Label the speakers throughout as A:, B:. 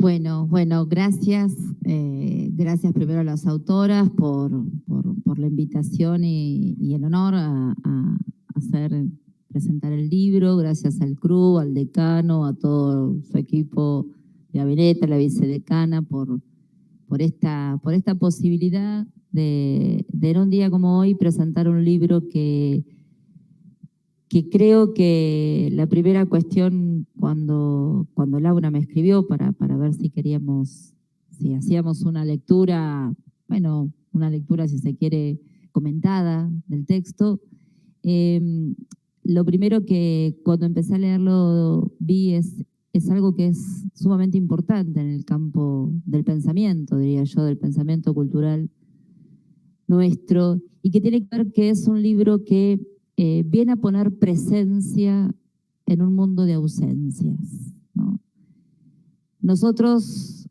A: Bueno, gracias. Gracias primero a las autoras por la invitación y el honor a presentar el libro. Gracias al CRU, al decano, a todo su equipo de gabinete, a la vicedecana, por esta posibilidad de en un día como hoy presentar un libro que creo que la primera cuestión cuando Laura me escribió para ver si hacíamos una lectura, bueno, una lectura si se quiere comentada del texto, lo primero que cuando empecé a leerlo vi es algo que es sumamente importante en el campo del pensamiento, diría yo, del pensamiento cultural nuestro, y que tiene que ver que es un libro que viene a poner presencia en un mundo de ausencias, ¿no? Nosotros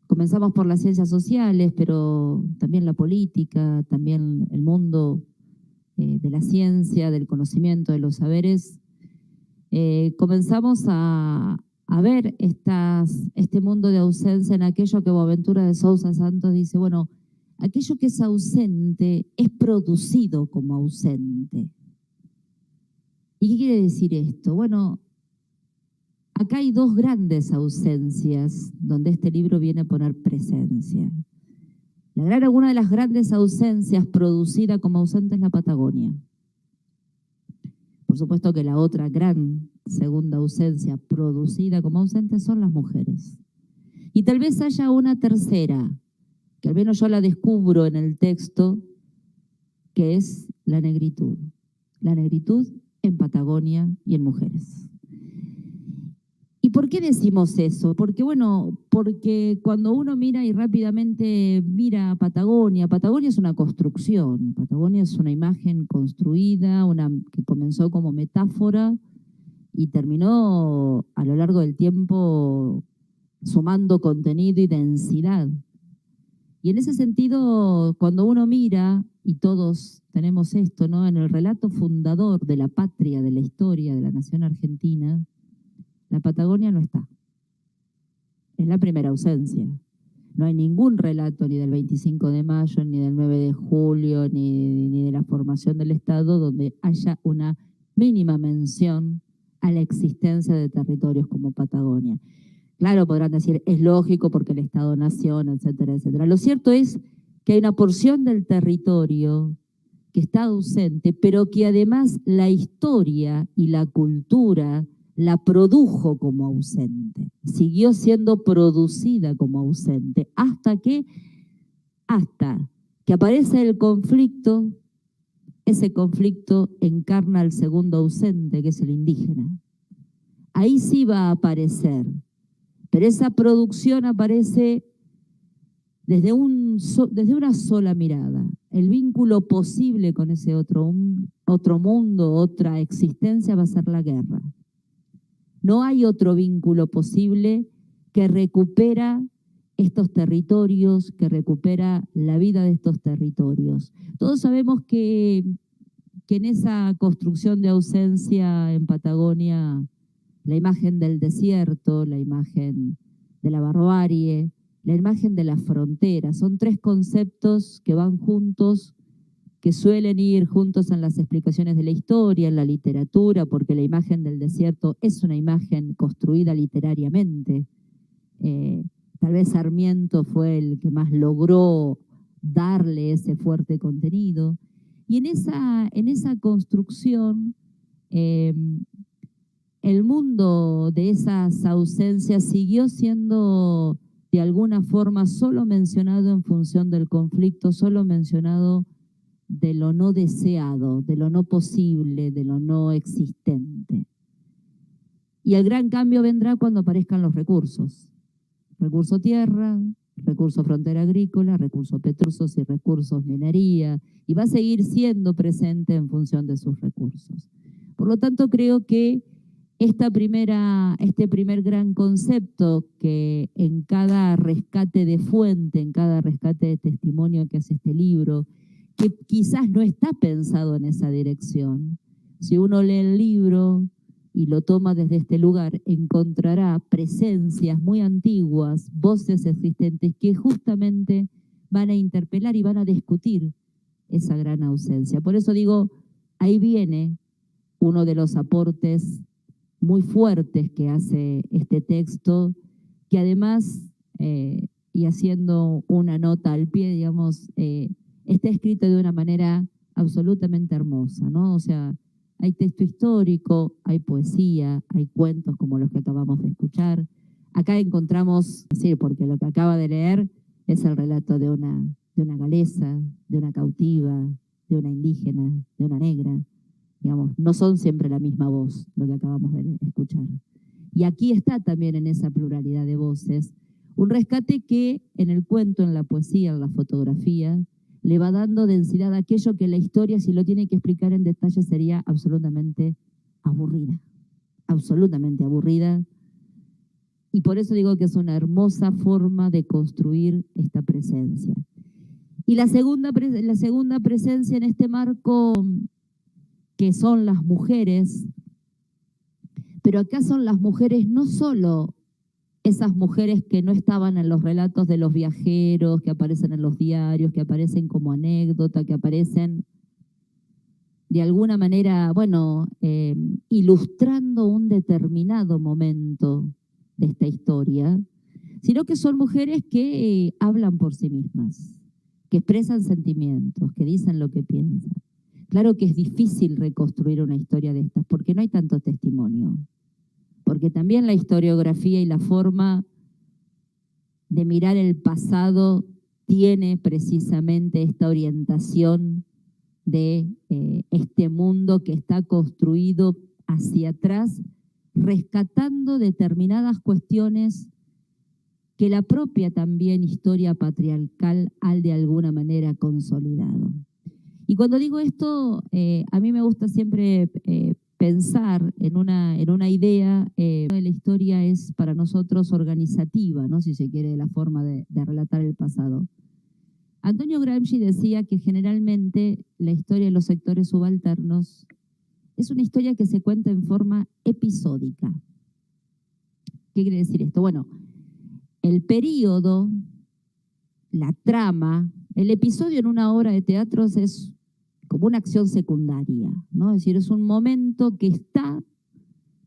A: comenzamos por las ciencias sociales, pero también la política, también el mundo de la ciencia, del conocimiento, de los saberes, comenzamos a ver este mundo de ausencia en aquello que Boaventura de Sousa Santos dice, bueno, aquello que es ausente es producido como ausente. ¿Y qué quiere decir esto? Bueno, acá hay dos grandes ausencias donde este libro viene a poner presencia. Una de las grandes ausencias producida como ausente es la Patagonia. Por supuesto que la otra gran segunda ausencia producida como ausente son las mujeres. Y tal vez haya una tercera, que al menos yo la descubro en el texto, que es la negritud. La negritud en Patagonia y en mujeres. ¿Y por qué decimos eso? Porque cuando uno mira y rápidamente mira Patagonia es una construcción, Patagonia es una imagen construida, que comenzó como metáfora y terminó a lo largo del tiempo sumando contenido y densidad. Y en ese sentido, cuando uno mira, y todos tenemos esto, ¿no? En el relato fundador de la patria, de la historia de la nación argentina, la Patagonia no está. Es la primera ausencia. No hay ningún relato ni del 25 de mayo, ni del 9 de julio, ni de la formación del Estado donde haya una mínima mención a la existencia de territorios como Patagonia. Claro, podrán decir, es lógico porque el Estado-nación, etcétera, etcétera. Lo cierto es que hay una porción del territorio que está ausente, pero que además la historia y la cultura la produjo como ausente. Siguió siendo producida como ausente hasta que aparece el conflicto. Ese conflicto encarna al segundo ausente, que es el indígena. Ahí sí va a aparecer. Pero esa producción aparece desde una sola mirada. El vínculo posible con ese otro mundo, otra existencia va a ser la guerra. No hay otro vínculo posible que recupera estos territorios, que recupera la vida de estos territorios. Todos sabemos que en esa construcción de ausencia en Patagonia, la imagen del desierto, la imagen de la barbarie, la imagen de la frontera. Son tres conceptos que van juntos, que suelen ir juntos en las explicaciones de la historia, en la literatura, porque la imagen del desierto es una imagen construida literariamente. Tal vez Sarmiento fue el que más logró darle ese fuerte contenido. Y en esa construcción, el mundo de esas ausencias siguió siendo de alguna forma solo mencionado en función del conflicto, solo mencionado de lo no deseado, de lo no posible, de lo no existente. Y el gran cambio vendrá cuando aparezcan los recursos. Recurso tierra, recurso frontera agrícola, recursos petrosos y recursos minería, y va a seguir siendo presente en función de sus recursos. Por lo tanto, creo que este primer gran concepto que en cada rescate de fuente, en cada rescate de testimonio que hace este libro, que quizás no está pensado en esa dirección. Si uno lee el libro y lo toma desde este lugar, encontrará presencias muy antiguas, voces existentes que justamente van a interpelar y van a discutir esa gran ausencia. Por eso digo, ahí viene uno de los aportes muy fuertes que hace este texto, que además, y haciendo una nota al pie, digamos, está escrito de una manera absolutamente hermosa, ¿no? O sea, hay texto histórico, hay poesía, hay cuentos como los que acabamos de escuchar. Acá encontramos, sí, porque lo que acaba de leer es el relato de una galesa, de una cautiva, de una indígena, de una negra. Digamos, no son siempre la misma voz lo que acabamos de escuchar. Y aquí está también en esa pluralidad de voces un rescate que en el cuento, en la poesía, en la fotografía, le va dando densidad a aquello que la historia, si lo tiene que explicar en detalle, sería absolutamente aburrida. Absolutamente aburrida. Y por eso digo que es una hermosa forma de construir esta presencia. Y la segunda presencia en este marco, que son las mujeres, pero acá son las mujeres no solo esas mujeres que no estaban en los relatos de los viajeros, que aparecen en los diarios, que aparecen como anécdota, que aparecen de alguna manera, bueno, ilustrando un determinado momento de esta historia, sino que son mujeres que hablan por sí mismas, que expresan sentimientos, que dicen lo que piensan. Claro que es difícil reconstruir una historia de estas, porque no hay tanto testimonio. Porque también la historiografía y la forma de mirar el pasado tiene precisamente esta orientación de este mundo que está construido hacia atrás, rescatando determinadas cuestiones que la propia también historia patriarcal ha de alguna manera consolidado. Y cuando digo esto, a mí me gusta siempre pensar en una idea, de la historia es para nosotros organizativa, ¿no? Si se quiere, la forma de relatar el pasado. Antonio Gramsci decía que generalmente la historia de los sectores subalternos es una historia que se cuenta en forma episódica. ¿Qué quiere decir esto? Bueno, el período, la trama, el episodio en una obra de teatro es como una acción secundaria, ¿no? Es decir, es un momento que está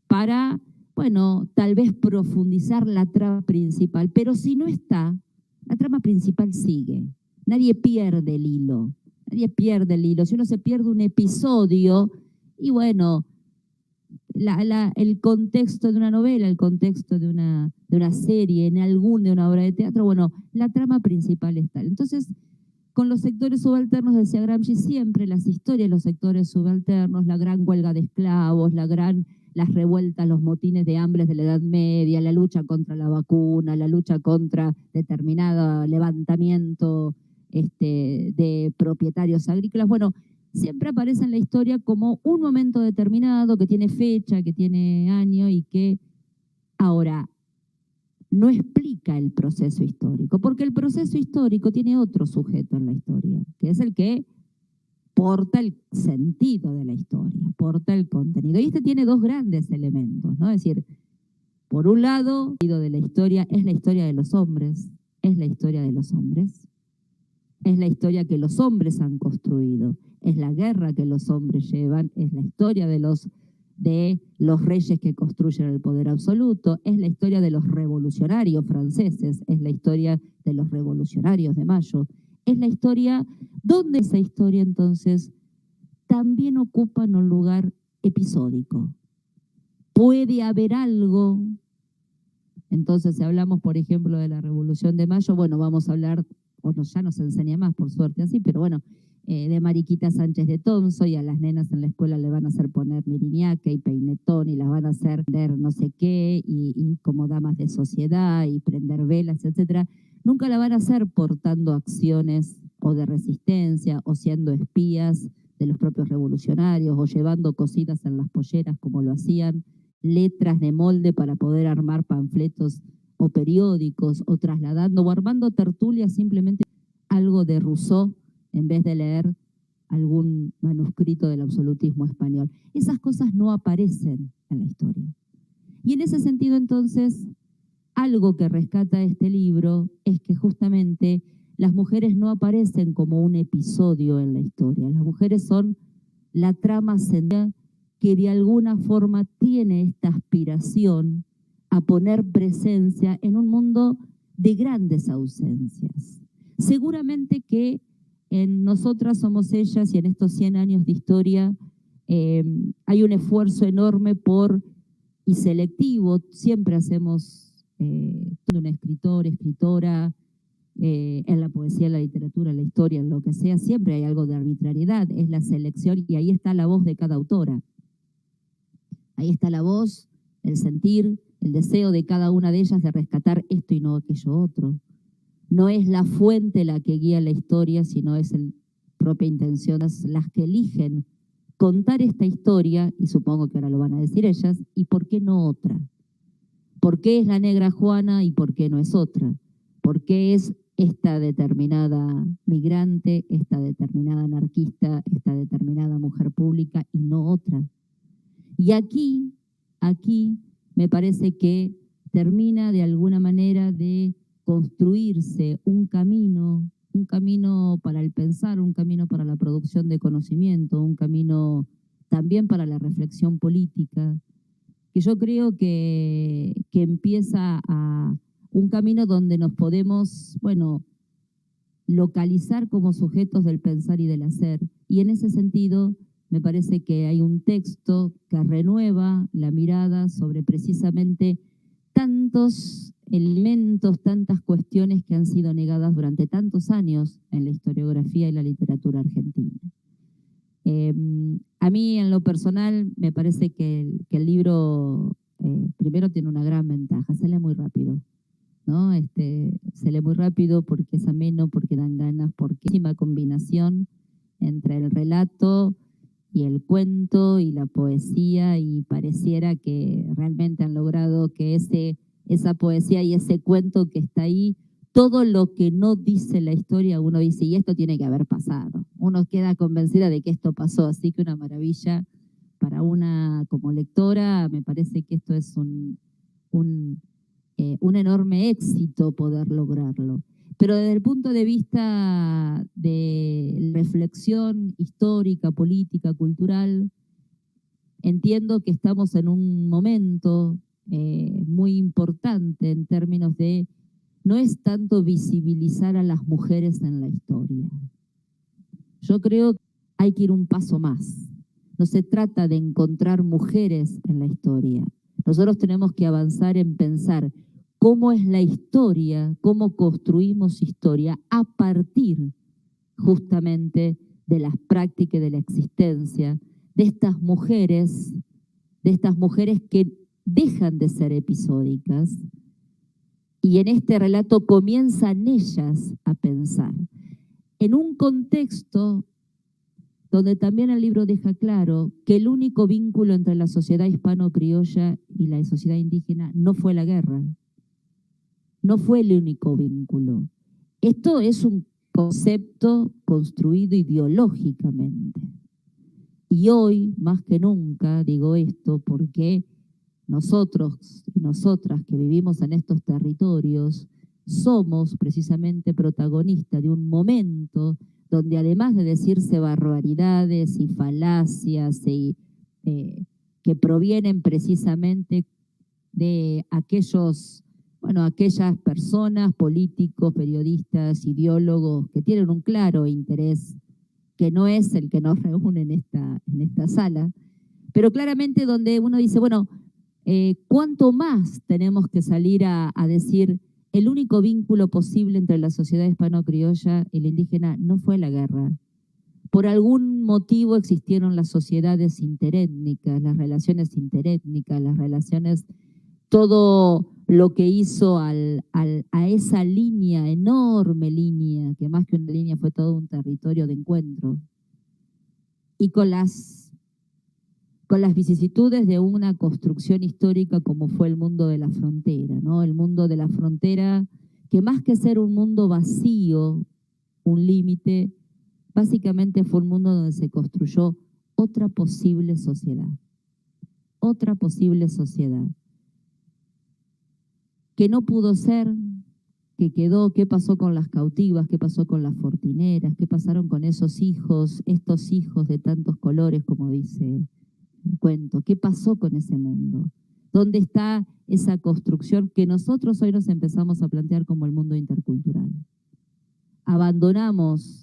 A: para, bueno, tal vez profundizar la trama principal, pero si no está, la trama principal sigue. Nadie pierde el hilo, nadie pierde el hilo. Si uno se pierde un episodio, y bueno, el contexto de una novela, el contexto de una serie, de una obra de teatro, bueno, la trama principal está. Entonces, con los sectores subalternos, decía Gramsci, siempre las historias de los sectores subalternos, la gran huelga de esclavos, las revueltas, los motines de hambres de la Edad Media, la lucha contra la vacuna, la lucha contra determinado levantamiento de propietarios agrícolas. Bueno, siempre aparece en la historia como un momento determinado que tiene fecha, que tiene año y que ahora no explica el proceso histórico, porque el proceso histórico tiene otro sujeto en la historia, que es el que porta el sentido de la historia, porta el contenido. Y este tiene dos grandes elementos, ¿no? Es decir, por un lado, el sentido de la historia es la historia de los hombres, es la historia de los hombres, es la historia que los hombres han construido, es la guerra que los hombres llevan, es la historia de los reyes que construyen el poder absoluto, es la historia de los revolucionarios franceses, es la historia de los revolucionarios de Mayo, es la historia donde esa historia entonces también ocupa un lugar episódico. Puede haber algo, entonces si hablamos por ejemplo de la Revolución de Mayo, bueno, vamos a hablar, ya no se enseña más por suerte así, pero bueno, de Mariquita Sánchez de Thomson, y a las nenas en la escuela le van a hacer poner Miriñaca y peinetón y las van a hacer ver no sé qué y como damas de sociedad y prender velas, etcétera. Nunca la van a hacer portando acciones o de resistencia o siendo espías de los propios revolucionarios o llevando cositas en las polleras como lo hacían, letras de molde para poder armar panfletos o periódicos o trasladando o armando tertulias simplemente algo de Rousseau en vez de leer algún manuscrito del absolutismo español. Esas cosas no aparecen en la historia. Y en ese sentido, entonces, algo que rescata este libro es que justamente las mujeres no aparecen como un episodio en la historia. Las mujeres son la trama central que de alguna forma tiene esta aspiración a poner presencia en un mundo de grandes ausencias. Seguramente que en Nosotras somos ellas y en estos 100 años de historia hay un esfuerzo enorme y selectivo. Siempre hacemos un escritor, escritora, en la poesía, en la literatura, en la historia, en lo que sea, siempre hay algo de arbitrariedad, es la selección y ahí está la voz de cada autora. Ahí está la voz, el sentir, el deseo de cada una de ellas de rescatar esto y no aquello otro. No es la fuente la que guía la historia, sino es la propia intención, las que eligen contar esta historia, y supongo que ahora lo van a decir ellas, y por qué no otra. ¿Por qué es la negra Juana y por qué no es otra? ¿Por qué es esta determinada migrante, esta determinada anarquista, esta determinada mujer pública y no otra? Y aquí me parece que termina de alguna manera de construirse un camino para el pensar, un camino para la producción de conocimiento, un camino también para la reflexión política, que yo creo que empieza a un camino donde nos podemos, localizar como sujetos del pensar y del hacer. Y en ese sentido, me parece que hay un texto que renueva la mirada sobre precisamente tantos elementos, tantas cuestiones que han sido negadas durante tantos años en la historiografía y la literatura argentina. A mí, en lo personal, me parece que el libro, primero, tiene una gran ventaja, se lee muy rápido, ¿no? Se lee muy rápido porque es ameno, porque dan ganas, porque es una combinación entre el relato y el cuento y la poesía, y pareciera que realmente han logrado que esa poesía y ese cuento que está ahí, todo lo que no dice la historia, uno dice, y esto tiene que haber pasado. Uno queda convencida de que esto pasó, así que una maravilla para una como lectora. Me parece que esto es un enorme éxito poder lograrlo. Pero desde el punto de vista de reflexión histórica, política, cultural, entiendo que estamos en un momento muy importante en términos de, no es tanto visibilizar a las mujeres en la historia. Yo creo que hay que ir un paso más. No se trata de encontrar mujeres en la historia. Nosotros tenemos que avanzar en pensar cómo es la historia, cómo construimos historia a partir justamente de las prácticas de la existencia de estas mujeres que dejan de ser episódicas, y en este relato comienzan ellas a pensar. En un contexto donde también el libro deja claro que el único vínculo entre la sociedad hispano-criolla y la sociedad indígena no fue la guerra. No fue el único vínculo. Esto es un concepto construido ideológicamente. Y hoy, más que nunca, digo esto porque nosotros y nosotras que vivimos en estos territorios somos precisamente protagonistas de un momento donde, además de decirse barbaridades y falacias que provienen precisamente de aquellas personas, políticos, periodistas, ideólogos, que tienen un claro interés que no es el que nos reúne en esta sala, pero claramente donde uno dice, ¿cuánto más tenemos que salir a decir el único vínculo posible entre la sociedad hispano-criolla y la indígena no fue la guerra? Por algún motivo existieron las sociedades interétnicas, las relaciones interétnicas, las relaciones, todo lo que hizo a esa línea, enorme línea, que más que una línea fue todo un territorio de encuentro. Y con las vicisitudes de una construcción histórica como fue el mundo de la frontera, ¿no? El mundo de la frontera, que más que ser un mundo vacío, un límite, básicamente fue un mundo donde se construyó otra posible sociedad. otra posible sociedad. Que no pudo ser, que quedó, qué pasó con las cautivas, qué pasó con las fortineras, qué pasaron con esos hijos, estos hijos de tantos colores, como dice el cuento, qué pasó con ese mundo. ¿Dónde está esa construcción que nosotros hoy nos empezamos a plantear como el mundo intercultural?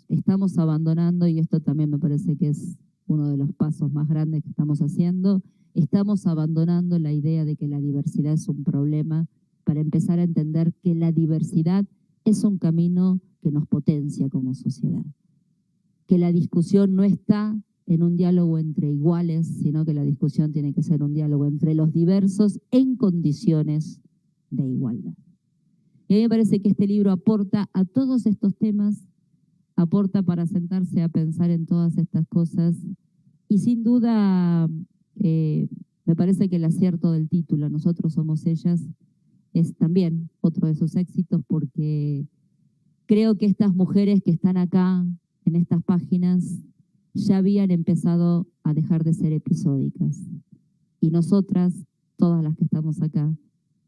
A: Estamos abandonando, y esto también me parece que es uno de los pasos más grandes que estamos haciendo, estamos abandonando la idea de que la diversidad es un problema para empezar a entender que la diversidad es un camino que nos potencia como sociedad. Que la discusión no está en un diálogo entre iguales, sino que la discusión tiene que ser un diálogo entre los diversos en condiciones de igualdad. Y a mí me parece que este libro aporta a todos estos temas, aporta para sentarse a pensar en todas estas cosas, y sin duda me parece que el acierto del título, Nosotros somos ellas, es también otro de sus éxitos, porque creo que estas mujeres que están acá en estas páginas ya habían empezado a dejar de ser episódicas. Y nosotras, todas las que estamos acá,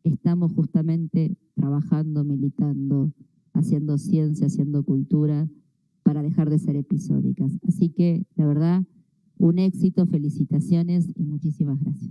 A: estamos justamente trabajando, militando, haciendo ciencia, haciendo cultura, para dejar de ser episódicas. Así que, la verdad, un éxito, felicitaciones y muchísimas gracias.